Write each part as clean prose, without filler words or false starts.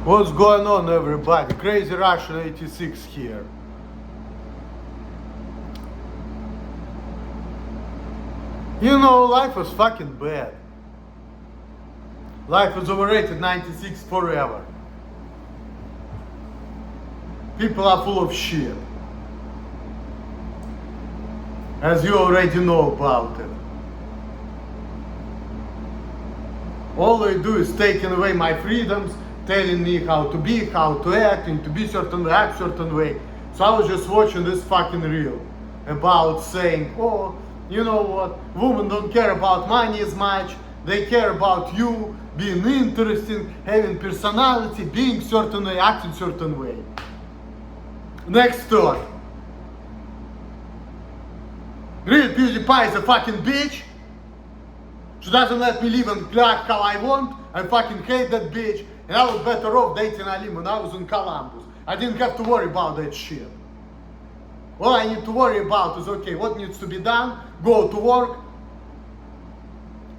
What's going on, everybody? Crazy Russian 86 here. You know, life was fucking bad. Life was overrated 96 forever. People are full of shit. As you already know about it. All they do is taking away my freedoms, telling me how to be, how to act, and to be certain way, act certain way. So I was just watching this fucking reel about saying, oh, you know what, women don't care about money as much, they care about you being interesting, having personality, being certain way, acting certain way. Next thought. Real PewDiePie is a fucking bitch. She doesn't let me live and act how I want. I fucking hate that bitch. And I was better off dating Alim when I was in Columbus. I didn't have to worry about that shit. All I need to worry about is, okay, what needs to be done? Go to work.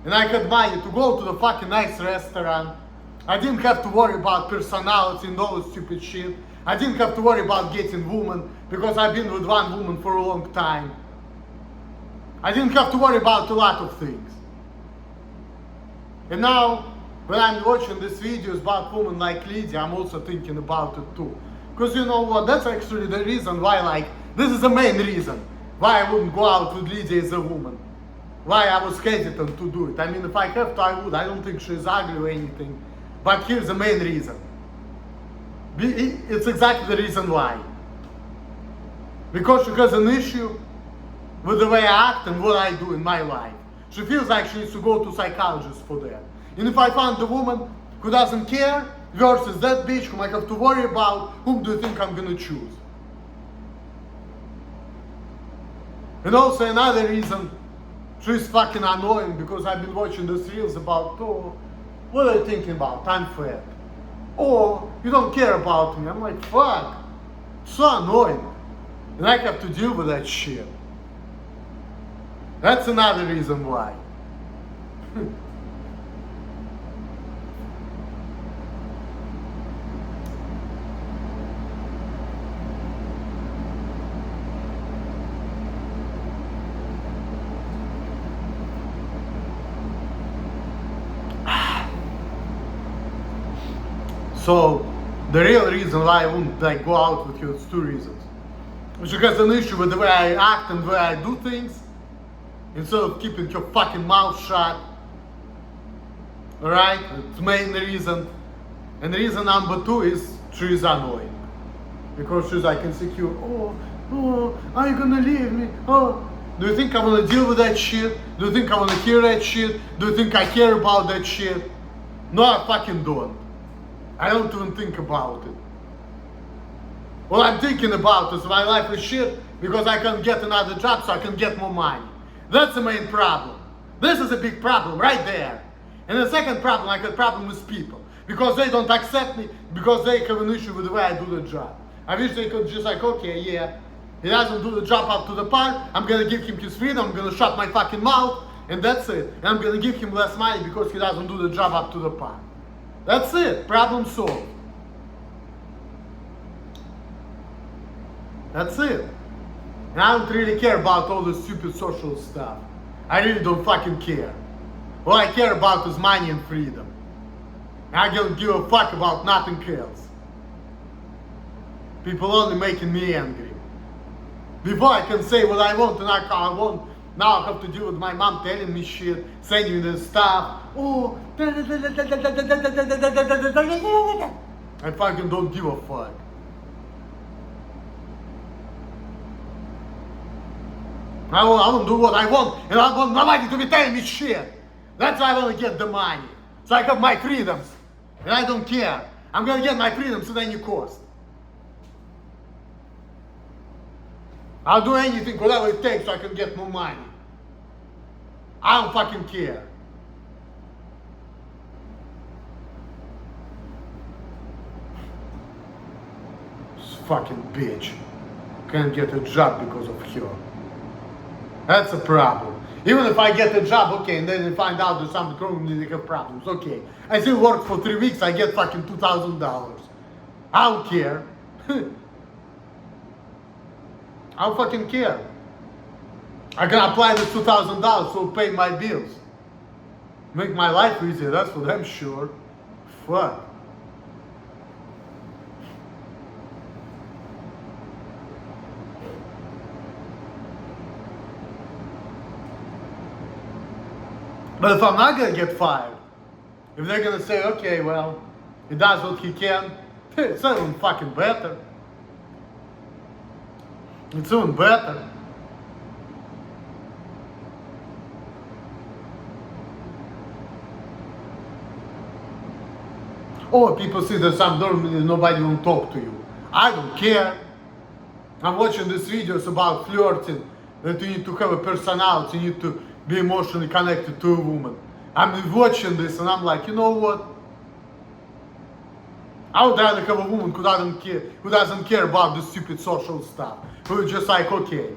And I had money to go to the fucking nice restaurant. I didn't have to worry about personality and all this stupid shit. I didn't have to worry about getting women because I've been with one woman for a long time. I didn't have to worry about a lot of things. And now, when I'm watching these videos about women like Lydia, I'm also thinking about it too. Because you know what, that's actually the reason why, like, this is the main reason why I wouldn't go out with Lydia as a woman. Why I was hesitant to do it. I mean, if I have to, I would. I don't think she's ugly or anything. But here's the main reason. It's exactly the reason why. Because she has an issue with the way I act and what I do in my life. She feels like she needs to go to psychologist for that. And if I found a woman who doesn't care versus that bitch whom I have to worry about, whom do you think I'm gonna choose? And also another reason, she's fucking annoying because I've been watching these reels about, oh, what are you thinking about? I'm fat. Oh, you don't care about me. I'm like, fuck. It's so annoying. And I have to deal with that shit. That's another reason why. So, the real reason why I wouldn't like go out with you is two reasons. She has an issue with the way I act and the way I do things, instead of keeping your fucking mouth shut. Alright? It's the main reason. And reason number two is she is annoying. Because she's like insecure. Oh, are you gonna leave me? Oh. Do you think I wanna deal with that shit? Do you think I wanna hear that shit? Do you think I care about that shit? No, I fucking don't. I don't even think about it. What I'm thinking about is my life is shit because I can get another job so I can get more money. That's the main problem. This is a big problem right there. And the second problem, I got a problem with people. Because they don't accept me, because they have an issue with the way I do the job. I wish they could just like, okay, yeah, he doesn't do the job up to the par, I'm gonna give him his freedom, I'm gonna shut my fucking mouth, and that's it. And I'm gonna give him less money because he doesn't do the job up to the par. That's it, problem solved. That's it. And I don't really care about all this stupid social stuff. I really don't fucking care. All I care about is money and freedom. And I don't give a fuck about nothing else. People only making me angry. Before I can say what I want and how I want, now I have to deal with my mom telling me shit, sending me this stuff. Oh, I fucking don't give a fuck. I won't do what I want, and I want nobody to be telling me shit. That's why I want to get the money. So I have my freedoms, and I don't care. I'm gonna get my freedoms at any cost. I'll do anything, whatever it takes, so I can get more money. I don't fucking care. This fucking bitch can't get a job because of her. That's a problem. Even if I get a job, okay, and then I find out there's something wrong with me, they have problems, okay. I still work for 3 weeks, I get fucking $2,000. I don't care. I don't fucking care. I can apply this $2,000 to pay my bills. Make my life easier, that's for damn sure. Fuck. But if I'm not gonna get fired, if they're gonna say, okay, well, he does what he can, it's even fucking better. It's even better. Or people see that some dorm, nobody will talk to you. I don't care. I'm watching these videos about flirting, that you need to have a personality, you need to be emotionally connected to a woman. I'm watching this and I'm like, you know what? I would rather have a woman who doesn't care about this stupid social stuff. Who is just like, okay.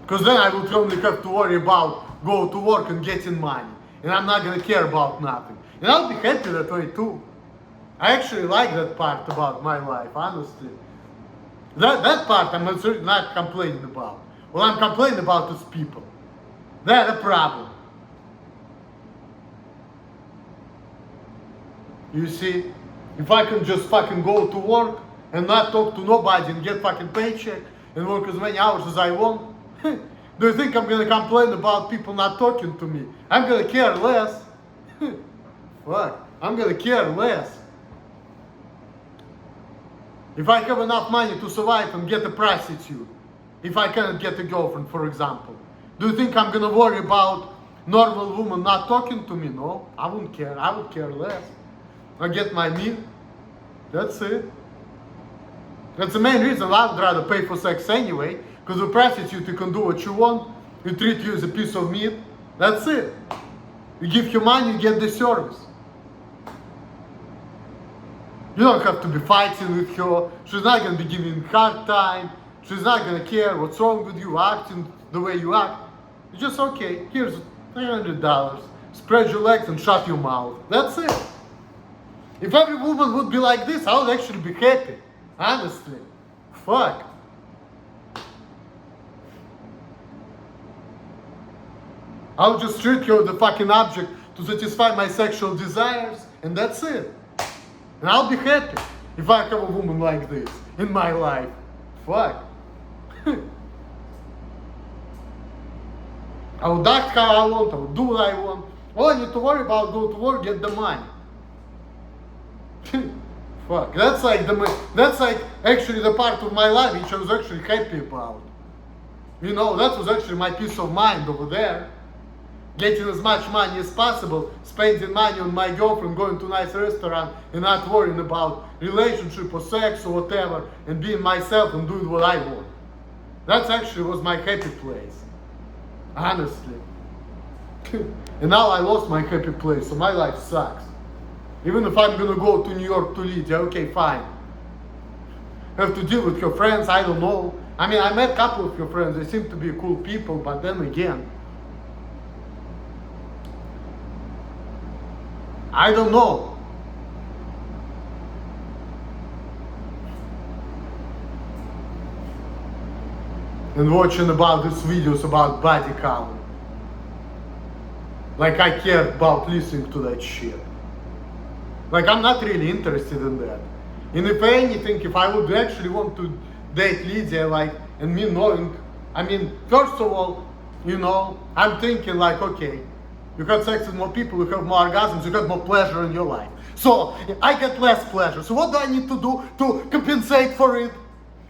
Because then I would only have to worry about go to work and getting money. And I'm not gonna care about nothing. And I'll be happy that way too. I actually like that part about my life, honestly. That part I'm not complaining about. What I'm complaining about is people. They're the problem. You see, if I can just fucking go to work and not talk to nobody and get fucking paycheck and work as many hours as I want, do you think I'm gonna complain about people not talking to me? I'm gonna care less. Fuck, I'm gonna care less. If I have enough money to survive and get a prostitute, if I cannot get a girlfriend, for example, do you think I'm gonna worry about normal woman not talking to me? No, I wouldn't care. I would care less. I get my meal. That's it. That's the main reason I would rather pay for sex anyway. Because with prostitute, you can do what you want. You treat you as a piece of meat. That's it. You give her money, you get the service. You don't have to be fighting with her. She's not going to be giving you a hard time. She's not going to care what's wrong with you, acting the way you act. It's just, okay, here's $300. Spread your legs and shut your mouth. That's it. If every woman would be like this, I would actually be happy. Honestly. Fuck. I would just treat her as the fucking object to satisfy my sexual desires, and that's it. And I'll be happy if I have a woman like this in my life. Fuck. I would act how I want, I would do what I want. All I need to worry about, go to work, get the money. Fuck, that's like actually the part of my life which I was actually happy about. You know, that was actually my peace of mind over there. Getting as much money as possible, spending money on my girlfriend, going to a nice restaurant and not worrying about relationship or sex or whatever, and being myself and doing what I want. That actually was my happy place. Honestly. And now I lost my happy place, so my life sucks. Even if I'm gonna go to New York to Lydia, okay, fine. Have to deal with your friends, I don't know. I mean, I met a couple of your friends, they seem to be cool people, but then again, I don't know. And watching about these videos about body count. Like I care about listening to that shit. Like I'm not really interested in that. And if anything, if I would actually want to date Lydia, like, and me knowing, I mean, first of all, you know, I'm thinking like, okay, you have sex with more people, you have more orgasms, you have more pleasure in your life. So I get less pleasure. So what do I need to do to compensate for it?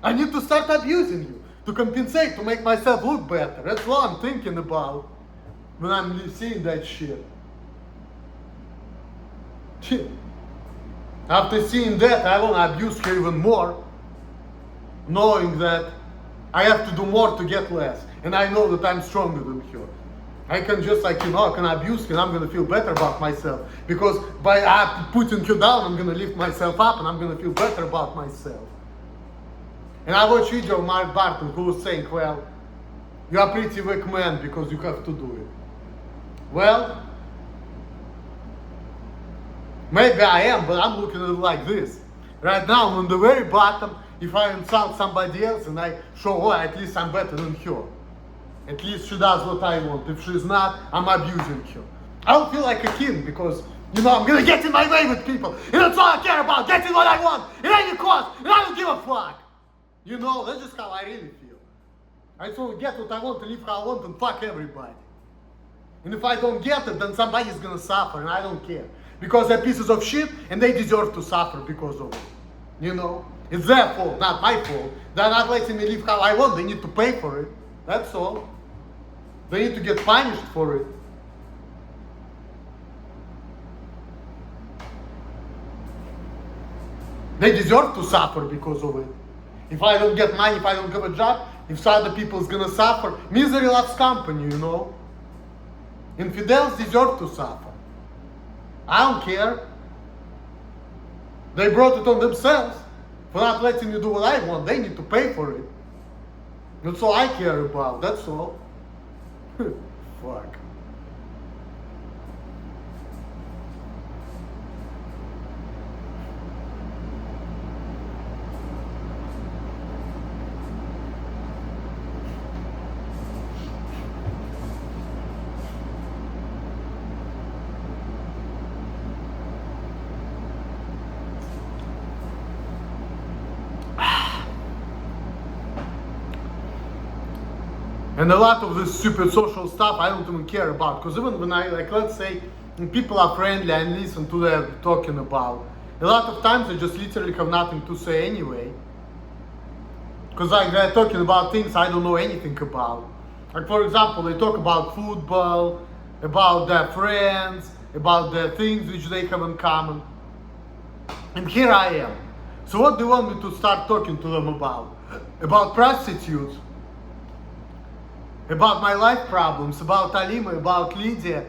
I need to start abusing you to compensate, to make myself look better. That's what I'm thinking about when I'm seeing that shit. After seeing that, I want to abuse her even more, knowing that I have to do more to get less. And I know that I'm stronger than her. I can just, like, you know, I can abuse her and I'm going to feel better about myself. Because by putting her down, I'm going to lift myself up and I'm going to feel better about myself. And I watched video of Mark Barton who was saying, well, You are pretty weak man because you have to do it. Well, maybe I am, but I'm looking at it like this. Right now, I'm on the very bottom. If I insult somebody else and I show, oh, at least I'm better than her. At least she does what I want. If she's not, I'm abusing her. I don't feel like a king because, you know, I'm gonna get in my way with people. And that's all I care about, getting what I want, at any cost, and I don't give a fuck. You know, that's just how I really feel. I just want to get what I want and live how I want and fuck everybody. And if I don't get it, then somebody's gonna suffer and I don't care. Because they're pieces of shit and they deserve to suffer because of it. You know? It's their fault, not my fault. They're not letting me live how I want, they need to pay for it. That's all. They need to get punished for it. They deserve to suffer because of it. If I don't get money, if I don't have a job, if other people's gonna suffer, misery loves company, you know. Infidels deserve to suffer. I don't care. They brought it on themselves for not letting me do what I want. They need to pay for it. That's all I care about, that's all. Fuck. And a lot of this stupid social stuff I don't even care about. Because even when I, like, let's say, when people are friendly and listen to their talking about, a lot of times they just literally have nothing to say anyway. Because like they're talking about things I don't know anything about. Like for example, they talk about football, about their friends, about the things which they have in common. And here I am. So what do you want me to start talking to them about? About prostitutes? About my life problems, about Alima, about Lydia.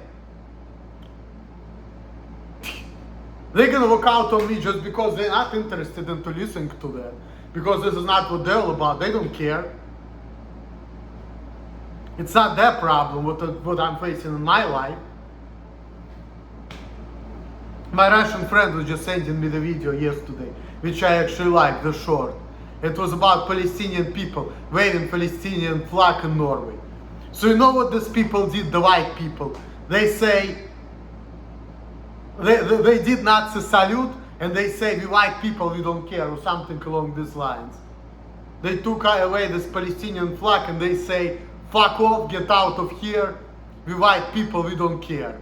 They're gonna walk out on me just because they're not interested into listening to that. Because this is not what they're all about. They don't care. It's not their problem what I'm facing in my life. My Russian friend was just sending me the video yesterday, which I actually liked, the short. It was about Palestinian people waving Palestinian flag in Norway. So you know what these people did, the white people? They say, they did Nazi salute, and they say, we white people, we don't care, or something along these lines. They took away this Palestinian flag, and they say, fuck off, get out of here, we white people, we don't care.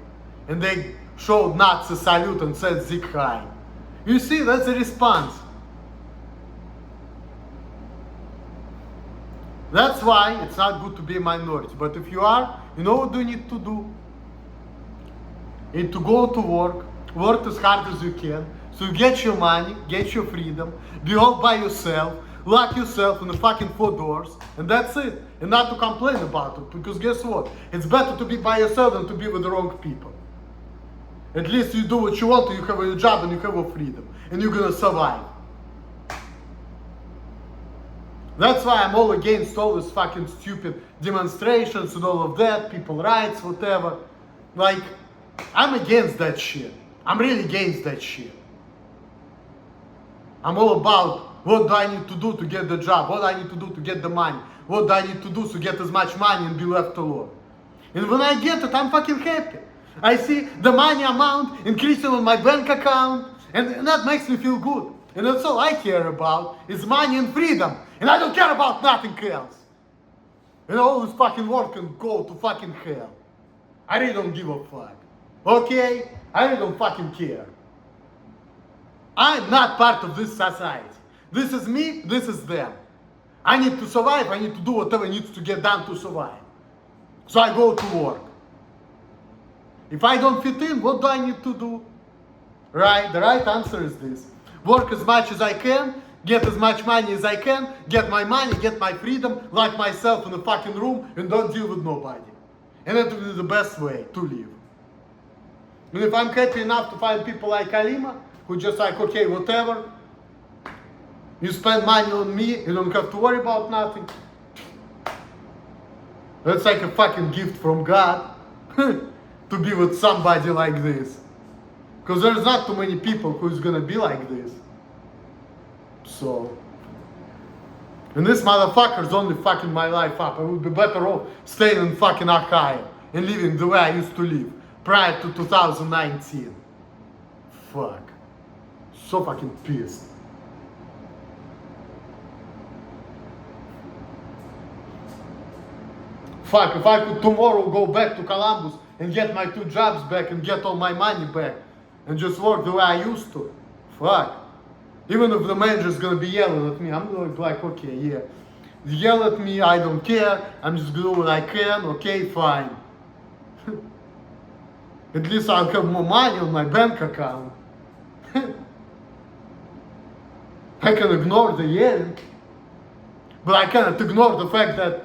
And they showed Nazi salute and said, Sieg Heil. You see, that's a response. That's why it's not good to be a minority. But if you are, you know what you need to do? You need to go to work as hard as you can, so you get your money, get your freedom, be all by yourself, lock yourself in the fucking 4 doors, and that's it. And not to complain about it, because guess what? It's better to be by yourself than to be with the wrong people. At least you do what you want, and you have a job, and you have a freedom, and you're gonna survive. That's why I'm all against all these fucking stupid demonstrations and all of that, people's rights, whatever. Like, I'm against that shit. I'm really against that shit. I'm all about what do I need to do to get the job, what do I need to do to get the money, what do I need to do to get as much money and be left alone. And when I get it, I'm fucking happy. I see the money amount increasing on my bank account, and that makes me feel good. And that's all I care about, is money and freedom. And I don't care about nothing else. And all this fucking work can go to fucking hell. I really don't give a fuck. Okay? I really don't fucking care. I'm not part of this society. This is me, this is them. I need to survive, I need to do whatever needs to get done to survive. So I go to work. If I don't fit in, what do I need to do? Right? The right answer is this. Work as much as I can, get as much money as I can, get my money, get my freedom, lock myself in a fucking room, and don't deal with nobody. And that will be the best way to live. And if I'm happy enough to find people like Alima, who just like, okay, whatever, you spend money on me, you don't have to worry about nothing. That's like a fucking gift from God to be with somebody like this. Because there's not too many people who's gonna be like this. So, and this motherfucker's only fucking my life up. I would be better off staying in fucking Ohio and living the way I used to live prior to 2019. Fuck. So fucking pissed. Fuck, if I could tomorrow go back to Columbus and get my 2 jobs back and get all my money back and just work the way I used to. Fuck. Even if the manager's gonna be yelling at me, I'm gonna be like, okay, yeah. Yell at me, I don't care. I'm just doing what I can, okay, fine. At least I'll have more money on my bank account. I can ignore the yelling, but I cannot ignore the fact that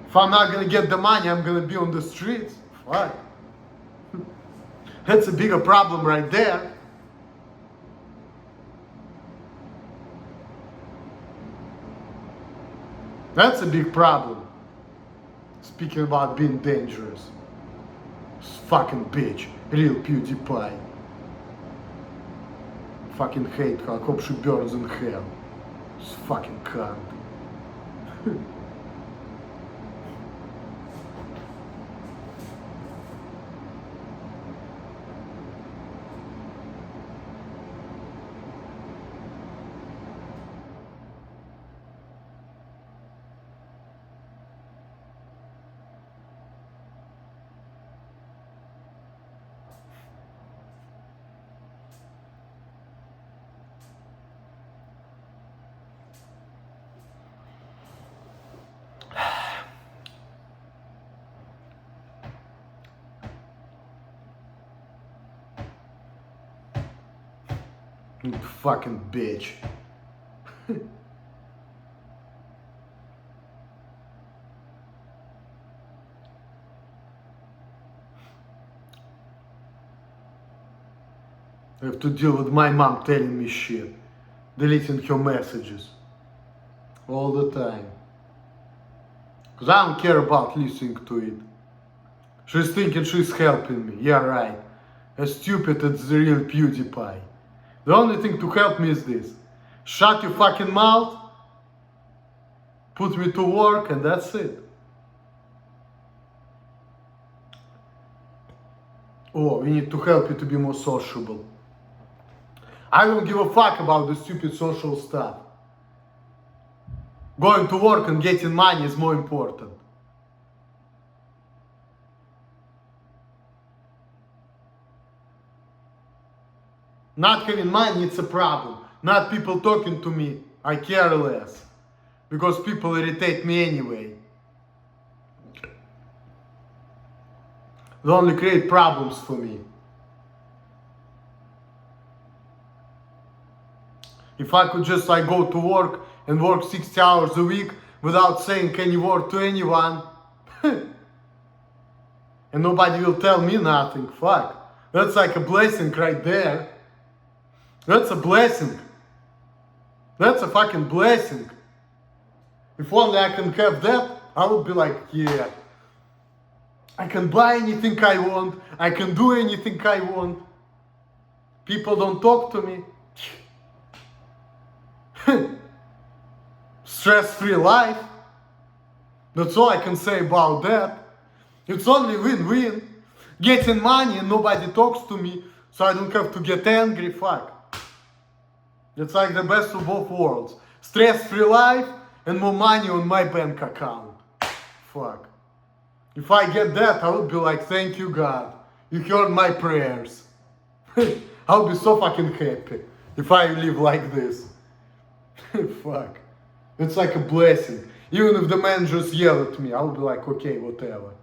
if I'm not gonna get the money, I'm gonna be on the streets. Fuck. That's a bigger problem right there. That's a big problem. Speaking about being dangerous. This fucking bitch. Real PewDiePie. Fucking hate her. I hope she burns in hell. This fucking cunt. You fucking bitch. I have to deal with my mom telling me shit, deleting her messages all the time. Because I don't care about listening to it. She's thinking she's helping me. Yeah, right. As stupid as the real PewDiePie. The only thing to help me is this. Shut your fucking mouth, put me to work, and that's it. Oh, we need to help you to be more sociable. I don't give a fuck about the stupid social stuff. Going to work and getting money is more important. Not having money, it's a problem. Not people talking to me, I care less. Because people irritate me anyway. They only create problems for me. If I could just like go to work and work 60 hours a week without saying any word to anyone, and nobody will tell me nothing, fuck. That's like a blessing right there. That's a blessing. That's a fucking blessing. If only I can have that, I would be like, yeah. I can buy anything I want. I can do anything I want. People don't talk to me. Stress-free life. That's all I can say about that. It's only win-win. Getting money and nobody talks to me, so I don't have to get angry, fuck. It's like the best of both worlds. Stress-free life and more money on my bank account. Fuck. If I get that, I would be like, thank you, God. You heard my prayers. I'll be so fucking happy if I live like this. Fuck. It's like a blessing. Even if the managers yell at me, I'll be like, okay, whatever.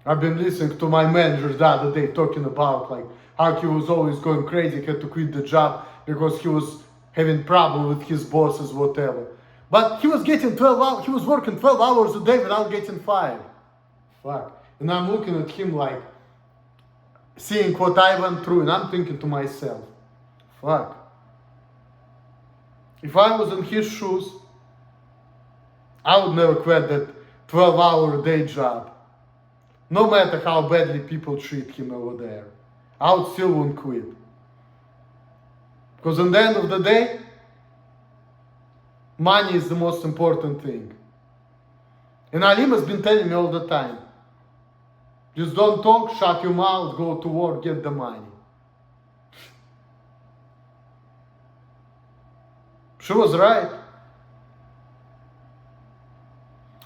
I've been listening to my manager the other day talking about like how he was always going crazy, had to quit the job because he was having problem with his bosses, whatever. But he was getting 12 hours, he was working 12 hours a day without getting fired. Fuck. And I'm looking at him like, seeing what I went through, and I'm thinking to myself, fuck. If I was in his shoes, I would never quit that 12-hour day job. No matter how badly people treat him over there. I would still won't quit. Because in the end of the day, money is the most important thing. And Alim has been telling me all the time, just don't talk, shut your mouth, go to work, get the money. She was right.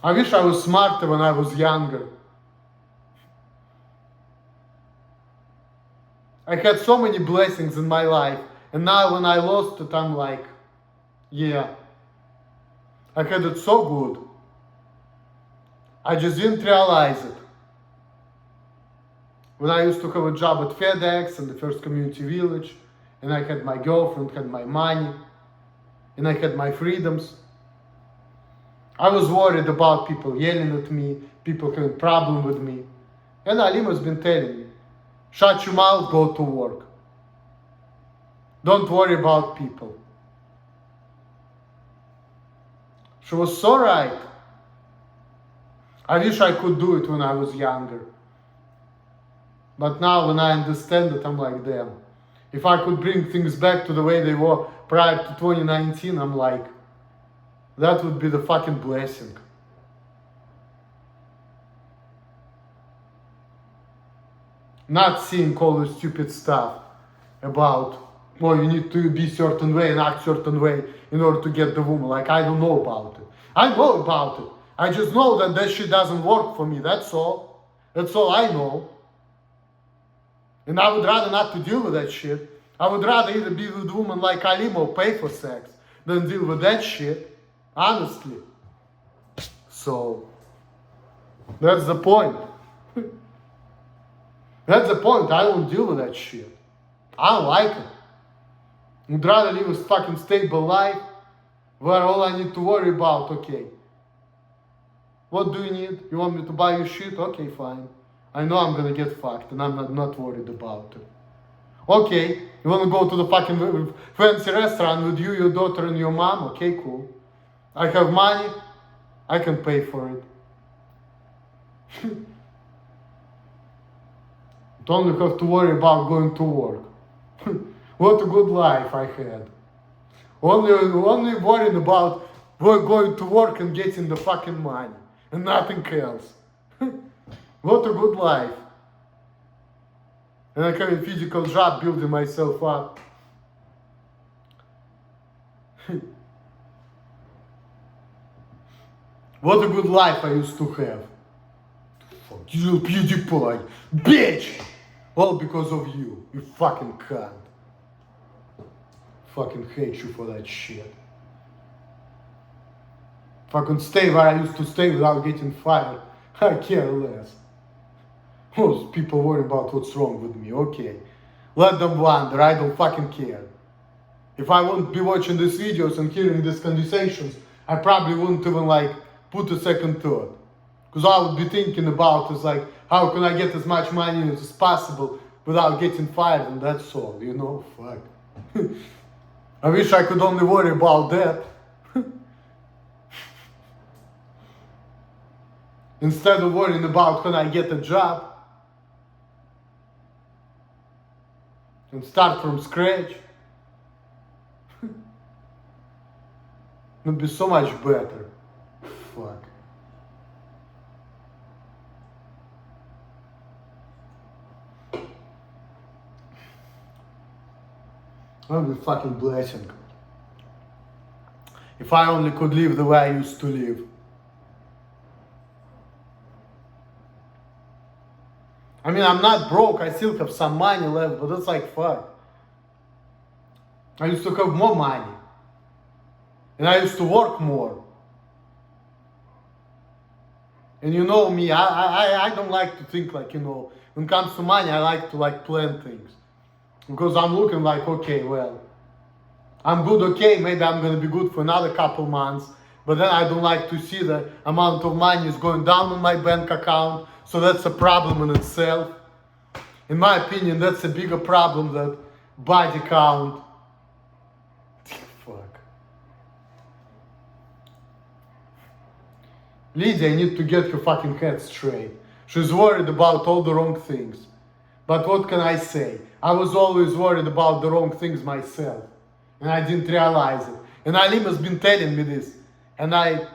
I wish I was smarter when I was younger. I had so many blessings in my life, and now when I lost it, I'm like, yeah, I had it so good. I just didn't realize it. When I used to have a job at FedEx and the First Community Village, and I had my girlfriend, had my money, and I had my freedoms, I was worried about people yelling at me, people having a problem with me. And Alim has been telling me, shut your mouth, go to work. Don't worry about people. She was so right. I wish I could do it when I was younger. But now when I understand it, I'm like, damn. If I could bring things back to the way they were prior to 2019, I'm like, that would be the fucking blessing. Not seeing all the stupid stuff about, well, you need to be certain way and act certain way in order to get the woman. Like, I don't know about it. I know about it. I just know that that shit doesn't work for me. That's all. That's all I know. And I would rather not to deal with that shit. I would rather either be with a woman like Alim or pay for sex than deal with that shit. Honestly. So, that's the point. That's the point. I don't deal with that shit. I don't like it. I'd rather live a fucking stable life where all I need to worry about, okay, what do you need? You want me to buy you shit? Okay, fine. I know I'm gonna get fucked and I'm not worried about it. Okay, you wanna go to the fucking fancy restaurant with you, your daughter and your mom? Okay, cool. I have money, I can pay for it. Don't have to worry about going to work. What a good life I had. Only worrying about going to work and getting the fucking money and nothing else. What a good life. And I have a physical job building myself up. What a good life I used to have. Fuck you, PewDiePie. Bitch! All because of you. You fucking cunt. Fucking hate you for that shit. If I could stay where I used to stay without getting fired, I care less. Most people worry about what's wrong with me. Okay. Let them wonder. I don't fucking care. If I wouldn't be watching these videos and hearing these conversations, I probably wouldn't even put a second thought. Because I would be thinking about is how can I get as much money as possible without getting fired, and that's all, fuck. I wish I could only worry about that. Instead of worrying about can I get a job and start from scratch. It'd be so much better. Fuck. That would be a fucking blessing. If I only could live the way I used to live. I mean, I'm not broke, I still have some money left, but it's fuck. I used to have more money. And I used to work more. And you know me, I don't like to think when it comes to money, I like to plan things. Because I'm looking okay, well, I'm good, okay, maybe I'm gonna be good for another couple months, but then I don't like to see the amount of money is going down on my bank account, so that's a problem in itself. In my opinion, that's a bigger problem than body count. Fuck. Lydia need to get her fucking head straight. She's worried about all the wrong things. But what can I say? I was always worried about the wrong things myself. And I didn't realize it. And Alim has been telling me this. And I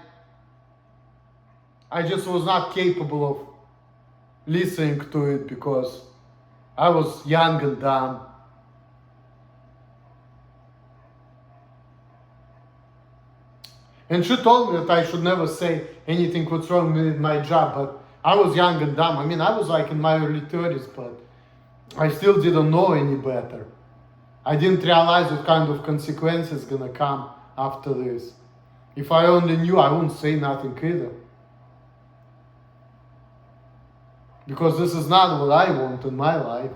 just was not capable of listening to it because I was young and dumb. And she told me that I should never say anything what's wrong with my job, but I was young and dumb. I mean, I was like in my early 30s, but I still didn't know any better. I didn't realize what kind of consequences gonna come after this. If I only knew, I wouldn't say nothing either. Because this is not what I want in my life.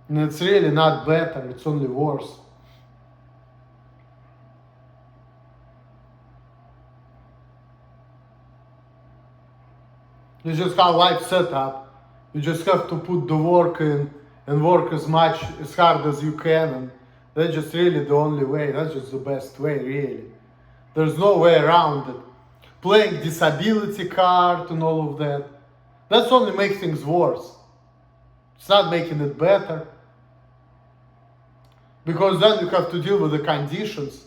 And it's really not better, it's only worse. It's just how life's set up. You just have to put the work in and work as hard as you can, and that's just really the only way. That's just the best way, really. There's no way around it. Playing disability card and all of that, that's only makes things worse. It's not making it better. Because then you have to deal with the conditions.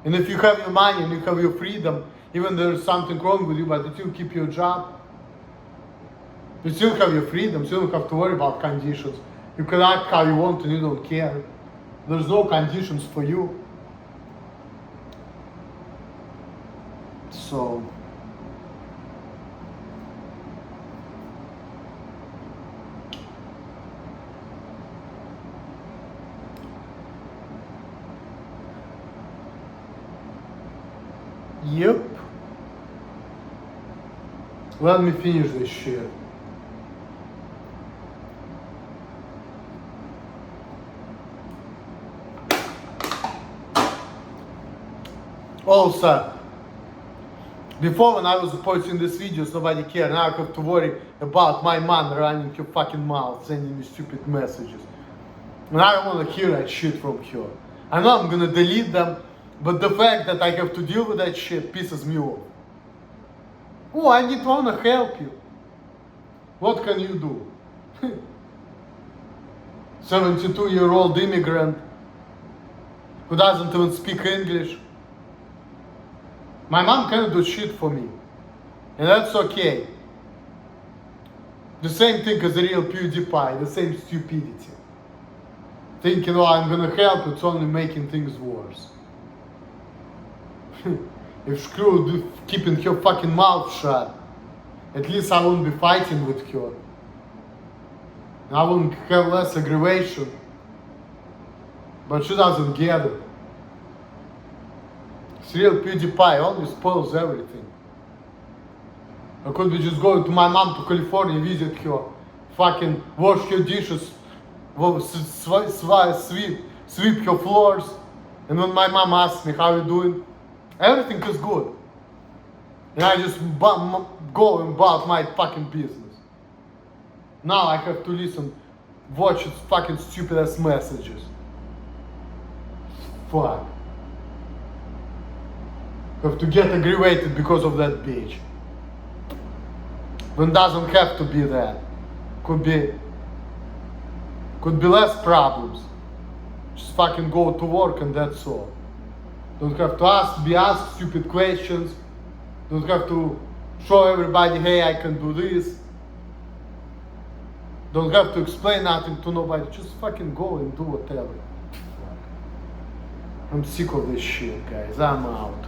And if you have your money and you have your freedom, even there is something wrong with you, but you still keep your job, you still have your freedom, you don't have to worry about conditions. You can act how you want and you don't care. There's no conditions for you. So, yep. Let me finish this shit. Also, before when I was posting these videos, nobody cared. Now I have to worry about my mom running her fucking mouth, sending me stupid messages. And I don't want to hear that shit from her. I know I'm gonna delete them, but the fact that I have to deal with that shit pisses me off. Oh, I need to wanna help you. What can you do? 72-year-old immigrant who doesn't even speak English. My mom can't do shit for me. And that's okay. The same thing as the real PewDiePie, the same stupidity. Thinking, oh, I'm gonna help, it's only making things worse. If Screw keeping her fucking mouth shut, at least I wouldn't be fighting with her. I wouldn't have less aggravation. But she doesn't get it. It's real PewDiePie, always spoils everything. I could be just going to my mom to California, visit her, fucking wash her dishes, sweep her floors, and when my mom asks me how you doing, everything is good. And I just go about my fucking business. Now I have to listen, watch its fucking stupid ass messages. Fuck. Have to get aggravated because of that bitch. When doesn't have to be that. Could be less problems. Just fucking go to work and that's all. Don't have to be asked stupid questions. Don't have to show everybody, hey, I can do this. Don't have to explain nothing to nobody. Just fucking go and do whatever. I'm sick of this shit, guys. I'm out.